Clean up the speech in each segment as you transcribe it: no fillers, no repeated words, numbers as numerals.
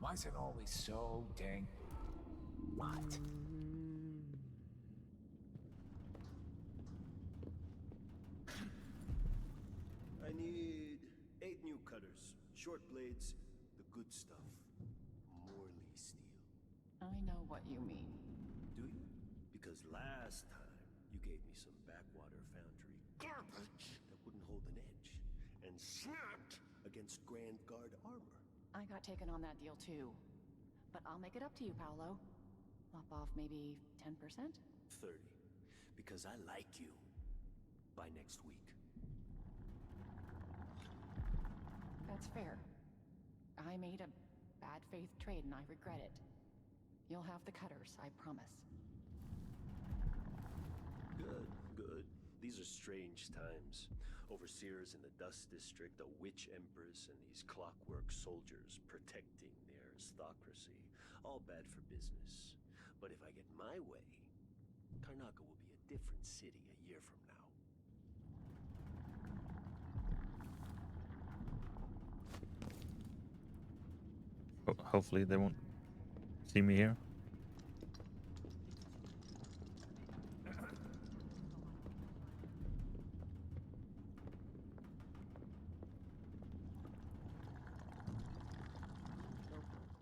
Why is it always so dang... What? I need 8 new cutters, short blades, the good stuff. Morley steel. I know what you mean. Do you? Because last time you gave me some backwater foundry garbage that wouldn't hold an edge and snapped against Grand Guard armor. I got taken on that deal too. But I'll make it up to you, Paolo. Lop off maybe 10%? 30. Because I like you. By next week. That's fair. I made a bad faith trade and I regret it. You'll have the cutters, I promise. Good, good. These are strange times. Overseers in the Dust District, a witch empress, and these clockwork soldiers protecting the aristocracy. All bad for business. But if I get my way, Karnaca will be a different city a year from now. Hopefully they won't see me here.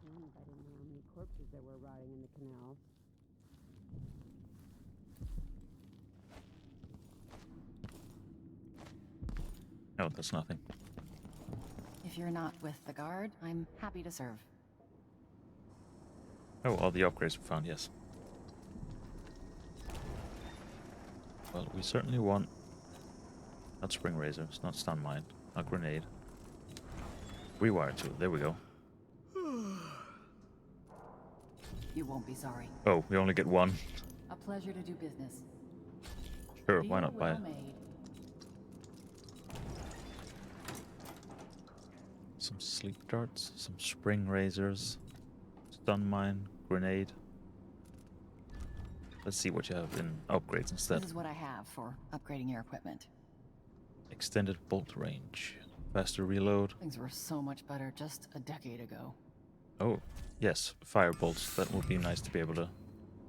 I didn't know how many corpses there were rotting in the canal. No, that's nothing. If you're not with the guard, I'm happy to serve. Oh, all the upgrades we found, yes. Well, we certainly want... Not spring razor, it's not stun mine, not grenade. Rewire tool, there we go. You won't be sorry. Oh, we only get one. A pleasure to do business. Sure, why Deal not buy well it? made. Some sleep darts, some spring razors, stun mine, grenade. Let's see what you have in upgrades instead. This is what I have for upgrading your equipment. Extended bolt range, faster reload. Things were so much better just a decade ago. Oh, yes, fire bolts. That would be nice to be able to...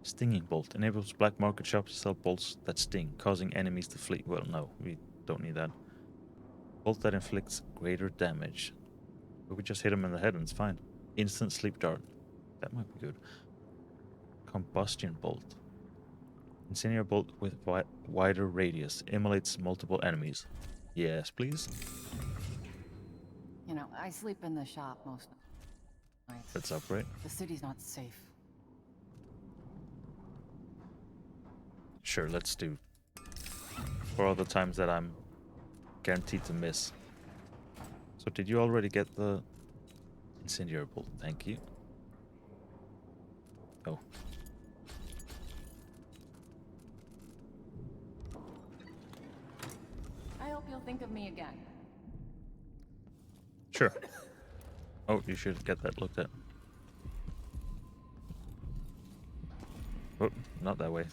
Stinging bolt enables black market shops to sell bolts that sting, causing enemies to flee. Well, no, we don't need that. Bolt that inflicts greater damage. But we just hit him in the head and it's fine. Instant sleep dart. That might be good. Combustion bolt. Incendiary bolt with wider radius. Immolates multiple enemies. Yes, please. You know, I sleep in the shop most nights. Let's upgrade. The city's not safe. Sure, let's do. For all the times that I'm guaranteed to miss. So did you already get the incendiary bolt? Thank you. Oh. I hope you'll think of me again. Sure. Oh, you should get that looked at. Oh, not that way.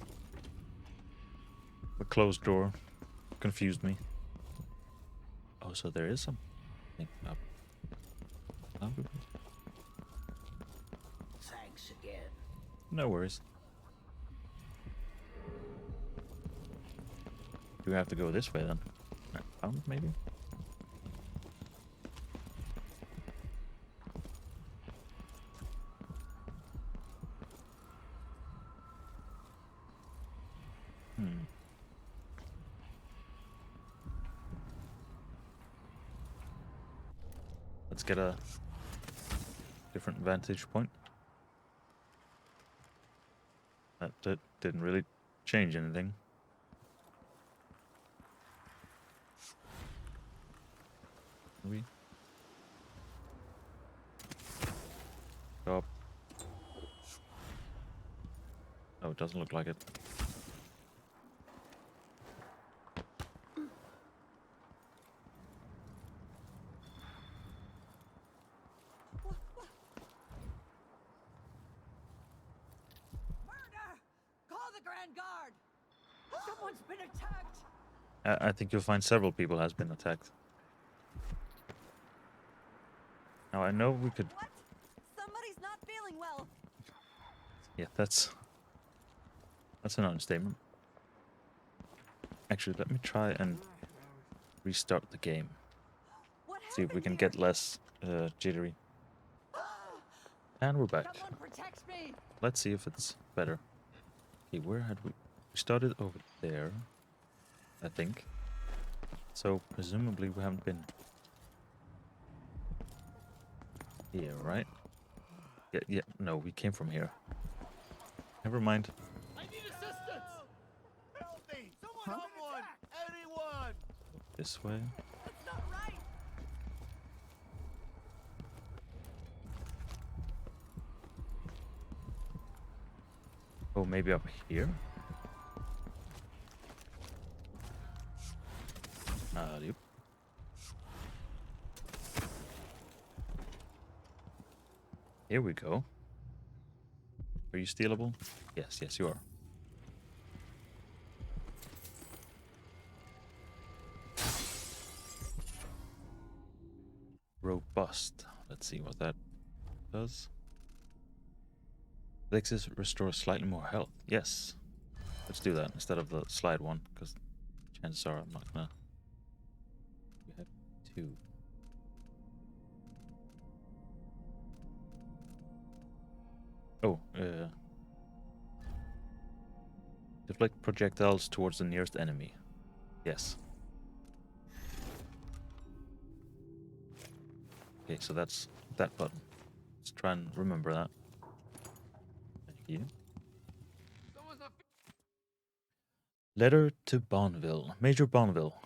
The closed door confused me. Oh, so there is something up. Thanks again. No worries. Do we have to go this way then? Around, maybe? Let's get a different vantage point. That didn't really change anything. Maybe. Go up. Oh, it doesn't look like it. Someone's been attacked! I think you'll find several people has been attacked. Now I know we could. What? Somebody's not feeling well. Yeah, that's an understatement. Actually, let me try and restart the game. What See if we happened can here? get less jittery. And we're back. Someone protect me. Let's see if it's better. Okay, where had we started over there, I think. So presumably we haven't been here, right? Yeah, no, we came from here. Never mind. I need assistance! Help me! Someone! Anyone! This way. It's not right. Oh, maybe up here? Yep. Here we go. Are you stealable? Yes, you are. Robust. Let's see what that does. Lexus restores slightly more health. Yes. Let's do that instead of the slide one, because chances are I'm not gonna. We have 2. Oh, deflect projectiles towards the nearest enemy. Yes. Okay, so that's that button. Let's try and remember that. Thank you. Letter to Bonneville. Major Bonneville,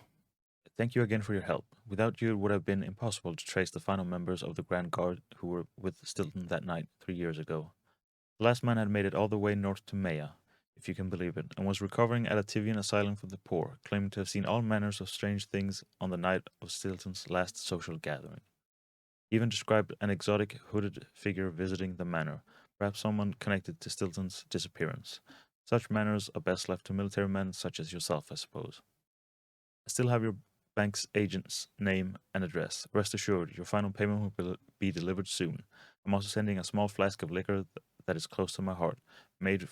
thank you again for your help. Without you, it would have been impossible to trace the final members of the Grand Guard who were with Stilton that night 3 years ago. The last man had made it all the way north to Maya, if you can believe it, and was recovering at a Tivian asylum for the poor, claiming to have seen all manners of strange things on the night of Stilton's last social gathering. He even described an exotic hooded figure visiting the manor, perhaps someone connected to Stilton's disappearance. Such manners are best left to military men such as yourself, I suppose. I still have your bank's agent's name and address. Rest assured, your final payment will be delivered soon. I'm also sending a small flask of liquor that is close to my heart, made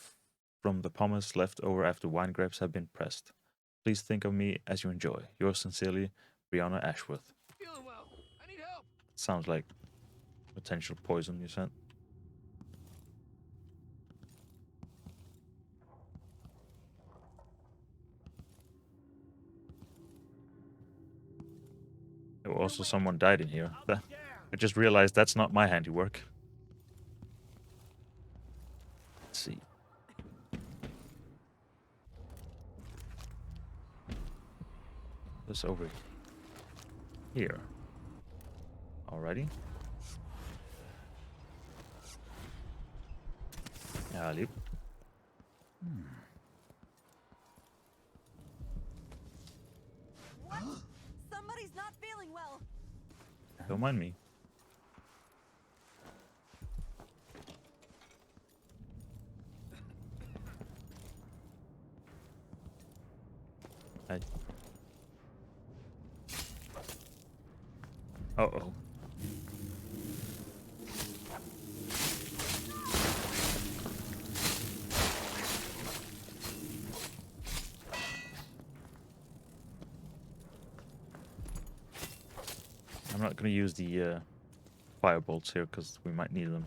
from the pomace left over after wine grapes have been pressed. Please think of me as you enjoy. Yours sincerely, Brianna Ashworth. Feeling well. I need help. Sounds like potential poison you sent. Oh, also someone died in here. I just realized that's not my handiwork. Let's see. This over here. Alrighty. Alley. What? Somebody's not feeling well. Don't mind me. Uh-oh. I'm not going to use the fire bolts here because we might need them.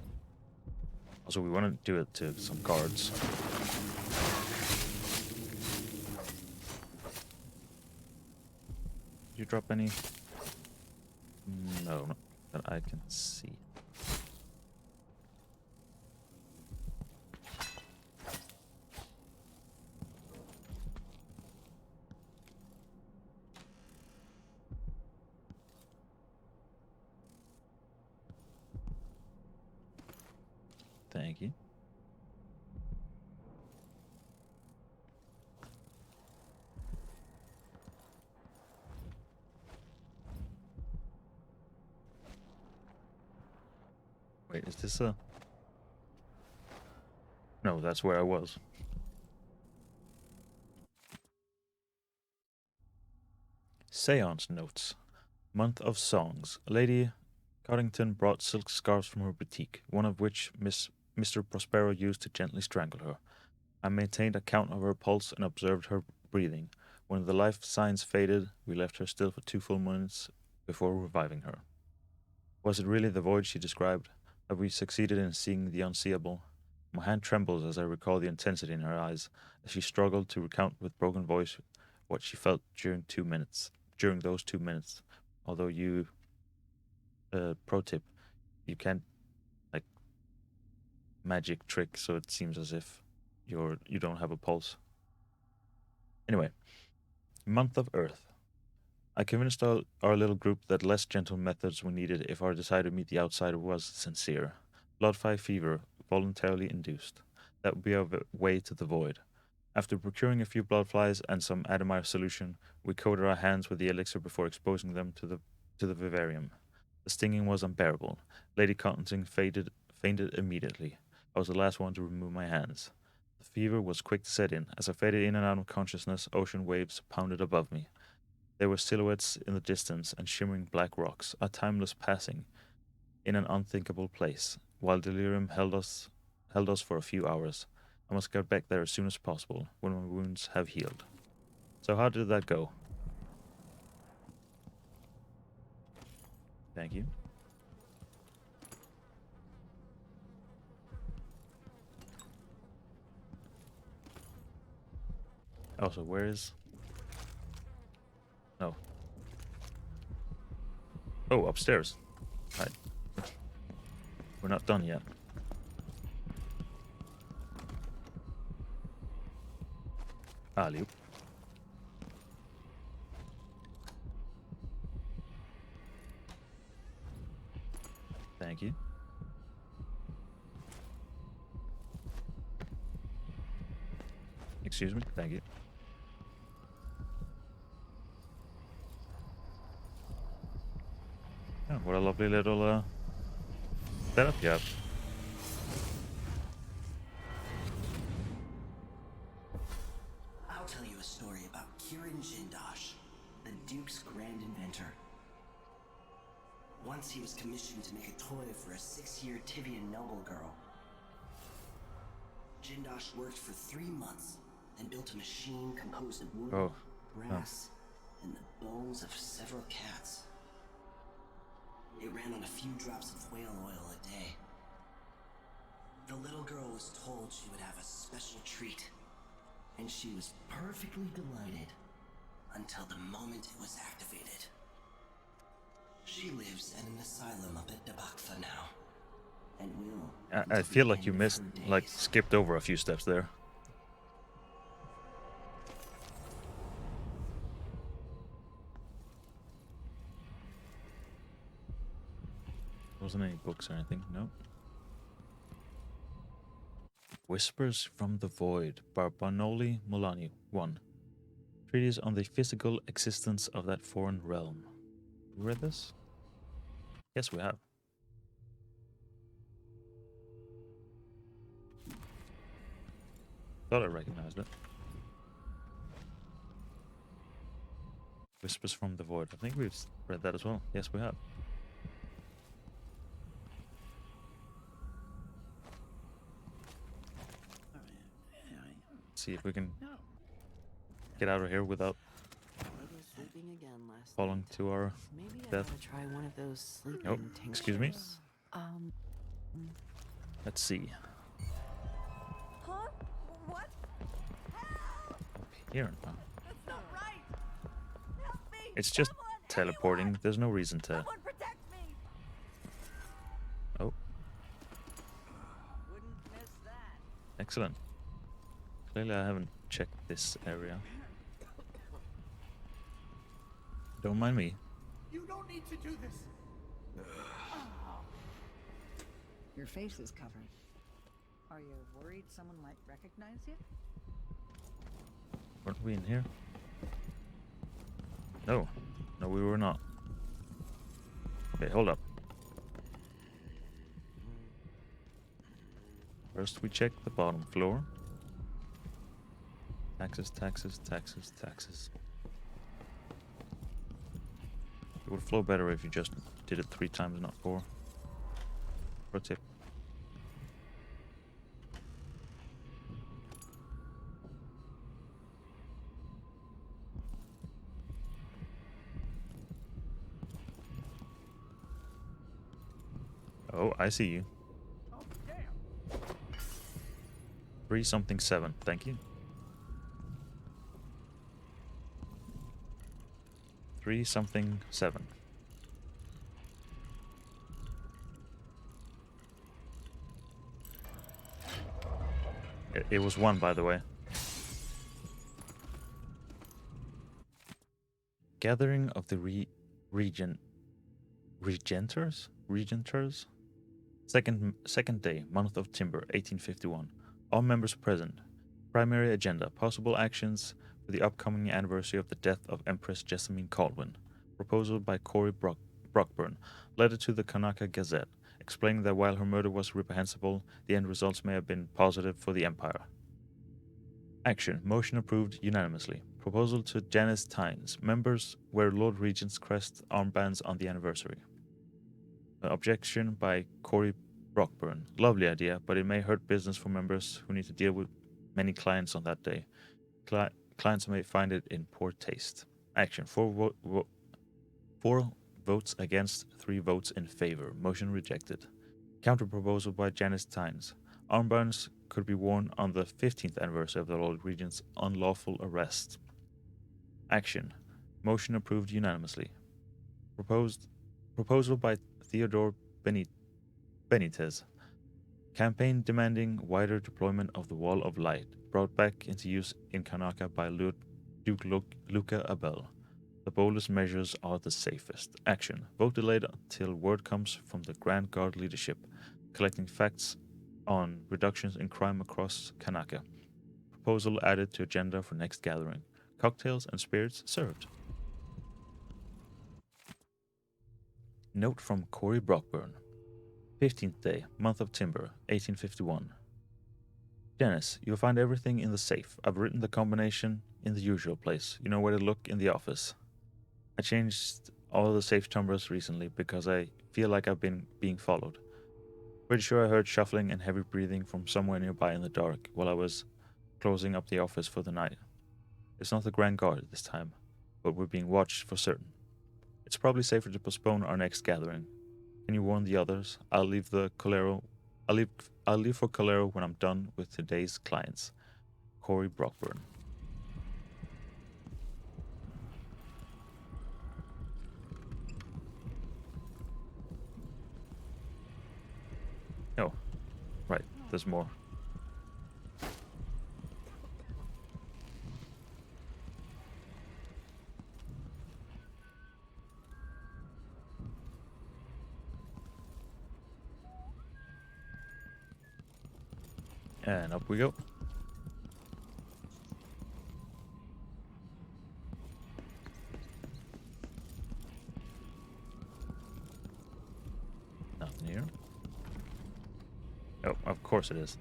Also, we want to do it to some guards. Did you drop any? No, not that I can see. Thank you. Wait, is this a... No, that's where I was. Séance notes. Month of songs. Lady Coddington brought silk scarves from her boutique, one of which Mr. Prospero used to gently strangle her. I maintained a count of her pulse and observed her breathing. When the life signs faded, we left her still for 2 full minutes before reviving her. Was it really the void she described? Have we succeeded in seeing the unseeable? My hand trembles as I recall the intensity in her eyes, as she struggled to recount with broken voice what she felt during those 2 minutes. Although pro tip, you can't like magic trick, so it seems as if you don't have a pulse. Anyway, month of Earth. I convinced our little group that less gentle methods were needed if our desire to meet the outsider was sincere. Blood-fly fever, voluntarily induced. That would be our way to the void. After procuring a few bloodflies and some Adamire solution, we coated our hands with the elixir before exposing them to the vivarium. The stinging was unbearable. Lady Cottonton fainted immediately. I was the last one to remove my hands. The fever was quick to set in. As I faded in and out of consciousness, ocean waves pounded above me. There were silhouettes in the distance and shimmering black rocks, a timeless passing in an unthinkable place, while delirium held us for a few hours. I must get back there as soon as possible, when my wounds have healed. So how did that go? Thank you. Also, where is... No. Oh, upstairs. Right. We're not done yet. Alley-oop. Thank you. Excuse me. Thank you. Oh, what a lovely little setup you have. I'll tell you a story about Kirin Jindosh, the Duke's grand inventor. Once he was commissioned to make a toy for a 6-year Tivian noble girl. Jindosh worked for 3 months and built a machine composed of wood, brass, and the bones of several cats. It ran on a few drops of whale oil a day. The little girl was told she would have a special treat, and she was perfectly delighted until the moment it was activated. She lives in an asylum up at Dabakfa now, and will. I feel like you skipped over a few steps there. Wasn't any books or anything, no. Whispers from the Void by Barnoli Mulani 1. Treatise on the physical existence of that foreign realm. You read this? Yes, we have. Thought I recognized it. Whispers from the Void. I think we've read that as well. Yes, we have. See if we can get out of here without falling to our death. Try one of those sleeping Oh, excuse me. Let's see. Huh? What? Up here. That's not right. Help me. It's just Someone, teleporting. anyone. There's no reason to. Someone protect me. Oh, Wouldn't miss that. excellent. Clearly, I haven't checked this area. Don't mind me. You don't need to do this. Your face is covered. Are you worried someone might recognize you? Weren't we in here? No. No, we were not. Okay, hold up. First, we check the bottom floor. Taxes, taxes, taxes, taxes. It would flow better if you just did it 3 times, not 4. Pro tip. Oh, I see you. Oh, damn. 3 something 7, thank you. 3 something 7. It was 1, by the way. Gathering of the Regenters? Second day, month of Timber, 1851. All members present. Primary agenda, possible actions for the upcoming anniversary of the death of Empress Emily Kaldwin. Proposal by Cory Brockburn. Letter to the Kanaka Gazette, explaining that while her murder was reprehensible, the end results may have been positive for the Empire. Action. Motion approved unanimously. Proposal to Janice Tynes. Members wear Lord Regent's crest armbands on the anniversary. Objection by Cory Brockburn. Lovely idea, but it may hurt business for members who need to deal with many clients on that day. Clients may find it in poor taste. Action. 4 votes against, 3 votes in favor. Motion rejected. Counter proposal by Janice Tynes. Armbands could be worn on the 15th anniversary of the Lord Regent's unlawful arrest. Action. Motion approved unanimously. Proposal by Theodore Benitez. Campaign demanding wider deployment of the Wall of Light, brought back into use in Kanaka by Duke Luca Abel. The boldest measures are the safest. Action. Vote delayed until word comes from the Grand Guard leadership, collecting facts on reductions in crime across Kanaka. Proposal added to agenda for next gathering. Cocktails and spirits served. Note from Cory Brockburn. 15th day, month of Timber, 1851. Janice, you'll find everything in the safe. I've written the combination in the usual place. You know where to look in the office. I changed all the safe numbers recently because I feel like I've been being followed. Pretty sure I heard shuffling and heavy breathing from somewhere nearby in the dark while I was closing up the office for the night. It's not the Grand Guard this time, but we're being watched for certain. It's probably safer to postpone our next gathering. Can you warn the others? I'll leave for Calero when I'm done with today's clients. Cory Brockburn. Oh, right, there's more. And up we go. Nothing here. Oh, of course it is.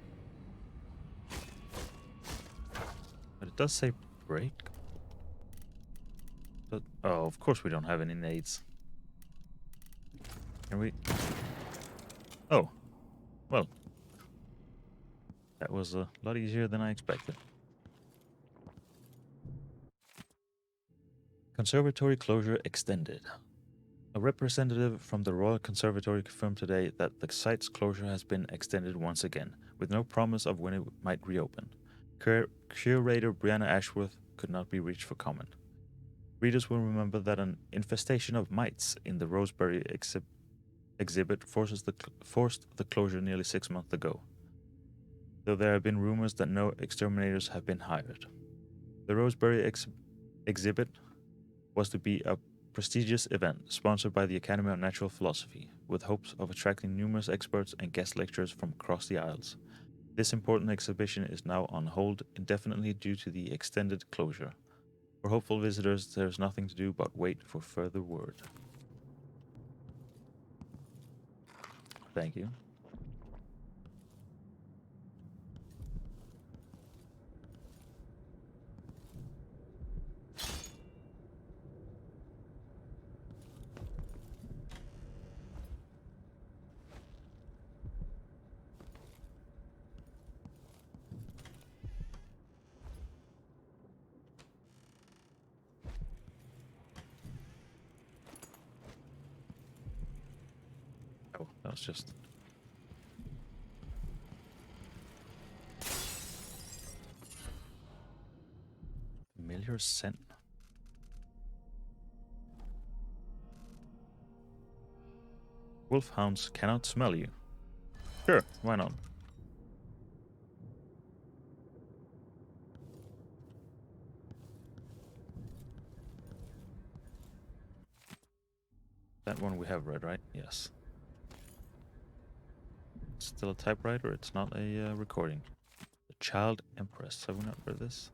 But it does say break. But, oh, of course we don't have any nades. Can we? Oh, well. That was a lot easier than I expected. Conservatory closure extended. A representative from the Royal Conservatory confirmed today that the site's closure has been extended once again, with no promise of when it might reopen. Curator Brianna Ashworth could not be reached for comment. Readers will remember that an infestation of mites in the Roseberry exhibit forced the closure nearly 6 months ago, though there have been rumors that no exterminators have been hired. The Roseberry exhibit was to be a prestigious event sponsored by the Academy of Natural Philosophy, with hopes of attracting numerous experts and guest lecturers from across the Isles. This important exhibition is now on hold indefinitely due to the extended closure. For hopeful visitors, there is nothing to do but wait for further word. Thank you. Oh, that was just... Familiar scent. Wolfhounds cannot smell you. Sure, why not? That one we have read, right? Yes. It's still a typewriter, it's not a recording. The Child Empress. Have we not read this?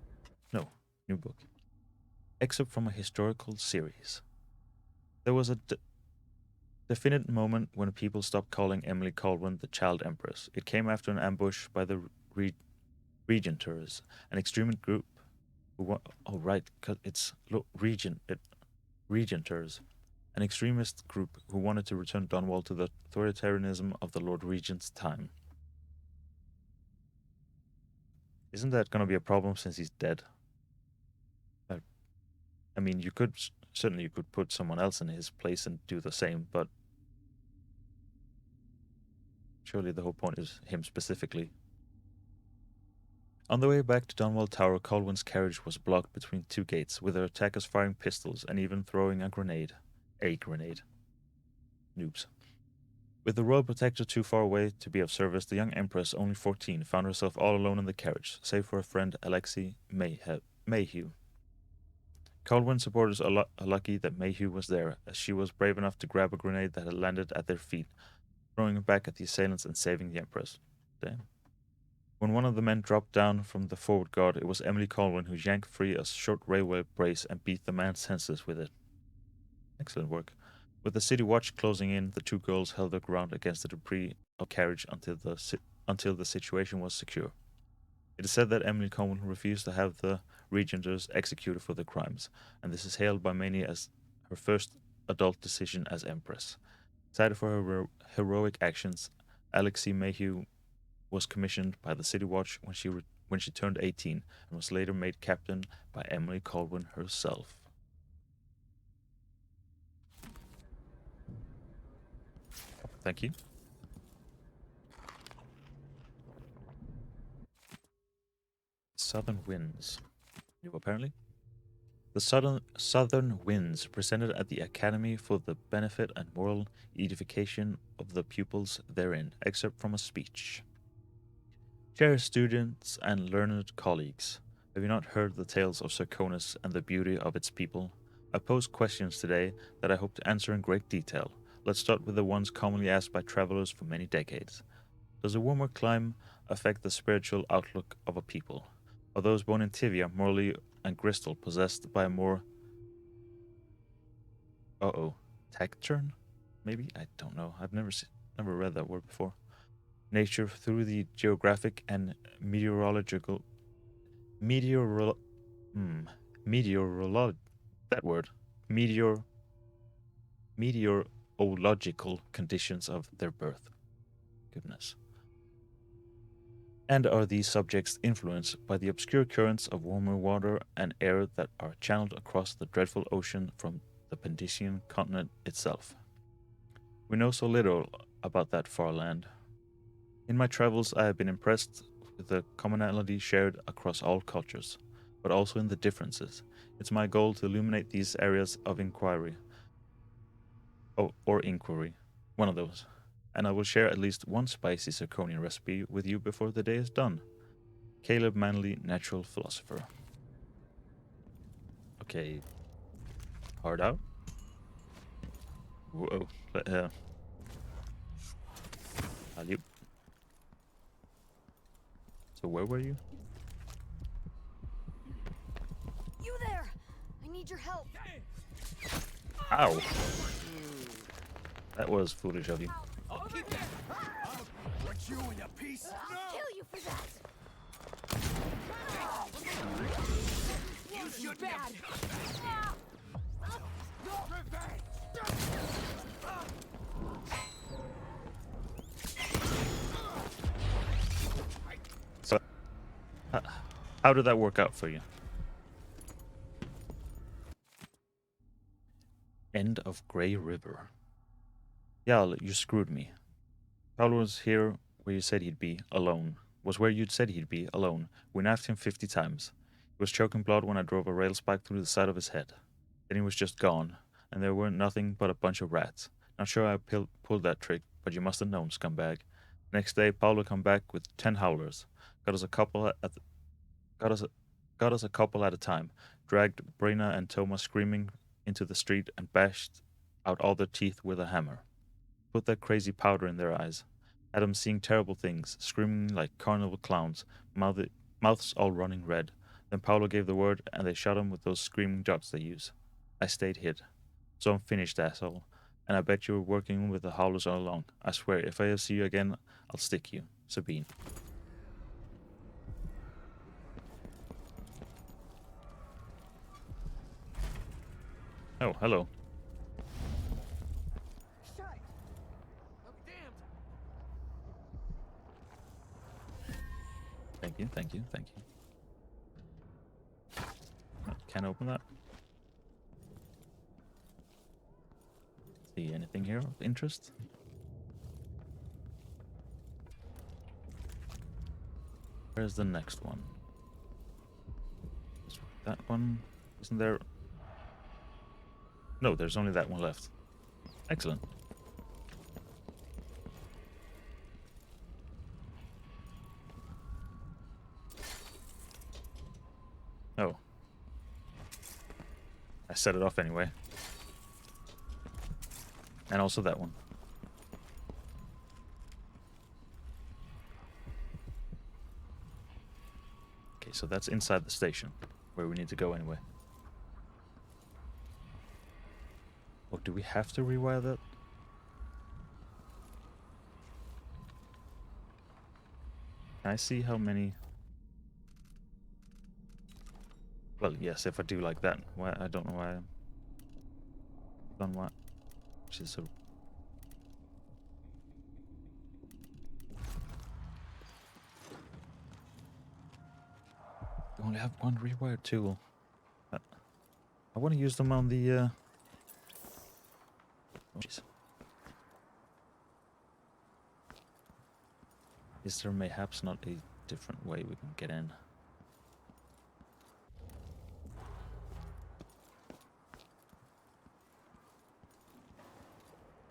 No, new book. Excerpt from a historical series. There was a definite moment when people stopped calling Emily Kaldwin the Child Empress. It came after an ambush by the Regenters, an extremist group who oh right, cause it's Regenters, an extremist group who wanted to return Dunwall to the authoritarianism of the Lord Regent's time. Isn't that going to be a problem since he's dead? I mean, you could certainly you could put someone else in his place and do the same, but surely the whole point is him specifically. On the way back to Dunwall Tower, Kaldwin's carriage was blocked between two gates, with their attackers firing pistols and even throwing a grenade. A grenade. Noobs. With the Royal Protector too far away to be of service, the young Empress, only 14, found herself all alone in the carriage, save for her friend Alexei Mayhew. Kaldwin supporters are lucky that Mayhew was there, as she was brave enough to grab a grenade that had landed at their feet, throwing it back at the assailants and saving the Empress. Damn. When one of the men dropped down from the forward guard, it was Emily Kaldwin who yanked free a short railway brace and beat the man senseless with it. Excellent work. With the city watch closing in, the two girls held their ground against the debris of the carriage until the situation was secure. It is said that Emily Kaldwin refused to have the Regenters executed for their crimes, and this is hailed by many as her first adult decision as Empress. Cited for her heroic actions, Alexei Mayhew was commissioned by the City Watch when she turned 18 and was later made captain by Emily Kaldwin herself. Thank you. Southern Winds. New, apparently. The Southern Winds, presented at the Academy for the benefit and moral edification of the pupils therein. Excerpt from a speech. Dear students and learned colleagues, have you not heard the tales of Serconis and the beauty of its people? I pose questions today that I hope to answer in great detail. Let's start with the ones commonly asked by travelers for many decades. Does a warmer climate affect the spiritual outlook of a people? Are those born in Tivia, Morley, and Bristol possessed by a more... taciturn? Maybe? I don't know. I've never read that word before. Nature through the geographic and meteorological conditions of their birth. Goodness. And are these subjects influenced by the obscure currents of warmer water and air that are channeled across the dreadful ocean from the Pendician continent itself? We know so little about that far land. In my travels, I have been impressed with the commonality shared across all cultures, but also in the differences. It's my goal to illuminate these areas of inquiry. Or inquiry. One of those. And I will share at least one spicy zirconian recipe with you before the day is done. Caleb Manley, natural philosopher. Okay. Hard out. Whoa. Alley. So where were you? You there! I need your help. Ow. That was foolish of you. I'll keep that. I'll put you in a piece. I'll kill you for that. You should Bad. So, how did that work out for you? End of Grey River. Jarl, you screwed me. Paolo was here where you said he'd be, alone. Was where you'd said he'd be, alone. We knifed him 50 times. He was choking blood when I drove a rail spike through the side of his head. Then he was just gone, and there weren't nothing but a bunch of rats. Not sure I pulled that trick, but you must have known, scumbag. Next day, Paolo come back with 10 howlers. Got us a couple got us a couple at a time. Dragged Brina and Thomas screaming into the street and bashed out all their teeth with a hammer. Put that crazy powder in their eyes. Had 'em seeing terrible things, screaming like carnival clowns, mouths all running red. Then Paolo gave the word, and they shot him with those screaming darts they use. I stayed hid. So I'm finished, asshole. And I bet you were working with the howlers all along. I swear, if I ever see you again, I'll stick you. Sabine. Oh, hello. Thank you, thank you, thank you. Can't open that. See anything here of interest? Where's the next one? That one? Isn't there? No, there's only that one left. Excellent. Oh. I set it off anyway. And also that one. Okay, so that's inside the station, where we need to go anyway. Oh, do we have to rewire that? Can I see how many? Well, yes, if I do like that. Why? I don't know why I've done what. Which is a... We only have one rewired tool. I want to use them on the... Oh, jeez. Is there mayhaps not a different way we can get in?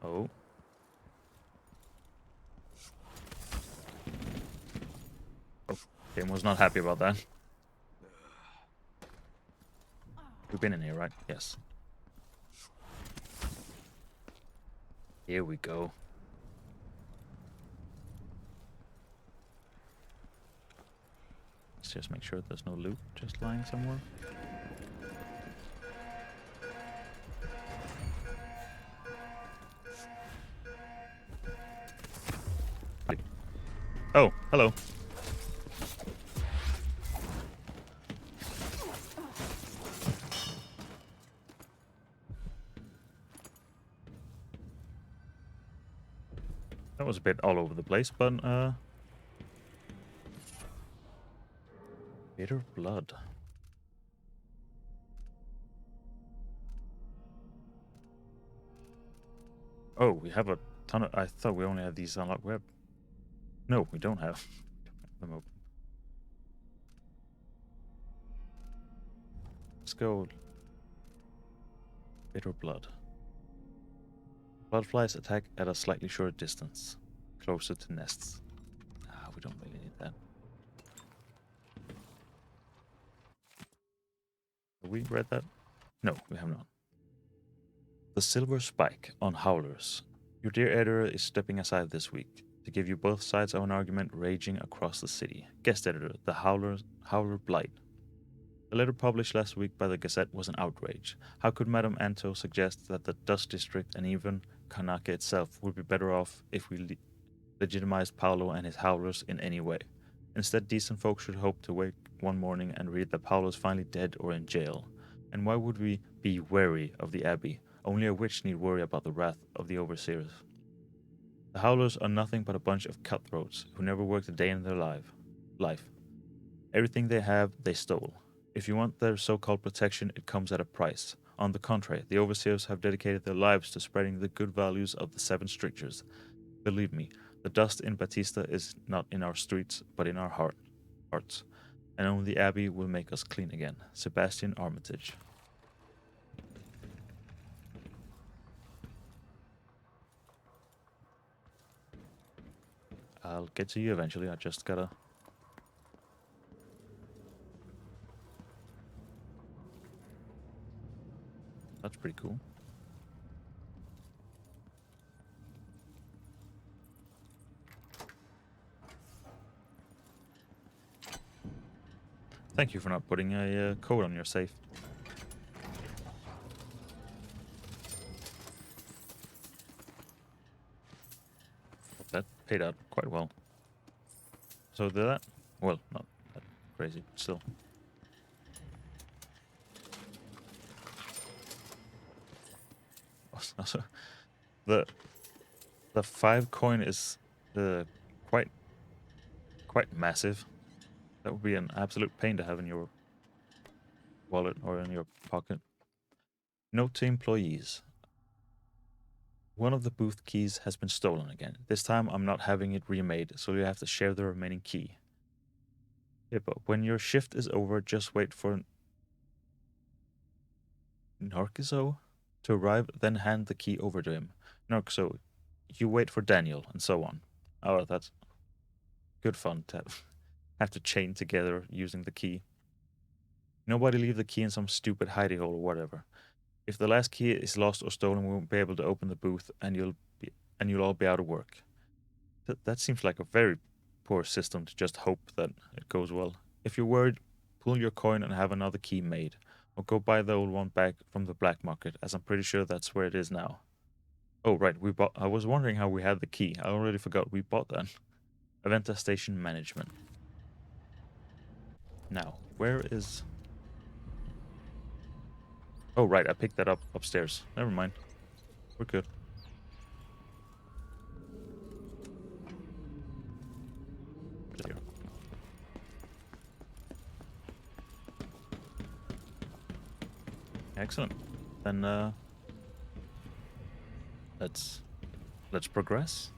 Oh. Oh, game was not happy about that. We've been in here, right? Yes. Here we go. Let's just make sure there's no loot just lying somewhere. Oh, hello. That was a bit all over the place, but bitter blood. Oh, we have a ton of... I thought we only had these unlocked web. No, we don't have them open. Let's go. Bitter blood. Bloodflies attack at a slightly shorter distance, closer to nests. Ah, we don't really need that. Have we read that? No, we have not. The Silver Spike on Howlers. Your dear editor is stepping aside this week to give you both sides of an argument raging across the city. Guest editor, the Howler Blight. The letter published last week by the Gazette was an outrage. How could Madame Anto suggest that the Dust District and even Kanaka itself would be better off if we legitimized Paolo and his Howlers in any way? Instead, decent folk should hope to wake one morning and read that Paolo is finally dead or in jail. And why would we be wary of the Abbey? Only a witch need worry about the wrath of the overseers. The Howlers are nothing but a bunch of cutthroats who never worked a day in their life. Everything they have, they stole. If you want their so-called protection, it comes at a price. On the contrary, the overseers have dedicated their lives to spreading the good values of the Seven Strictures. Believe me, the dust in Batista is not in our streets, but in our hearts. And only the Abbey will make us clean again. Sebastian Armitage. I'll get to you eventually, I just gotta... That's pretty cool. Thank you for not putting a code on your safe. That paid out quite well. So did that? Well, not that crazy, but still. Also, the 5 coin is quite massive. That would be an absolute pain to have in your wallet or in your pocket. Note to employees. One of the booth keys has been stolen again. This time I'm not having it remade, so you have to share the remaining key. Yeah, but when your shift is over, just wait for Narciso to arrive, then hand the key over to him. Narciso, you wait for Daniel, and so on. Oh, that's good fun to have to chain together using the key. Nobody leave the key in some stupid hidey hole or whatever. If the last key is lost or stolen, we won't be able to open the booth, and you'll all be out of work. That seems like a very poor system to just hope that it goes well. If you're worried, pull your coin and have another key made, or go buy the old one back from the black market, as I'm pretty sure that's where it is now. Oh right, I was wondering how we had the key. I already forgot we bought that. Aventa Station Management. Now, where is... Oh right, I picked that up upstairs. Never mind. We're good. Here. Excellent. Then let's progress.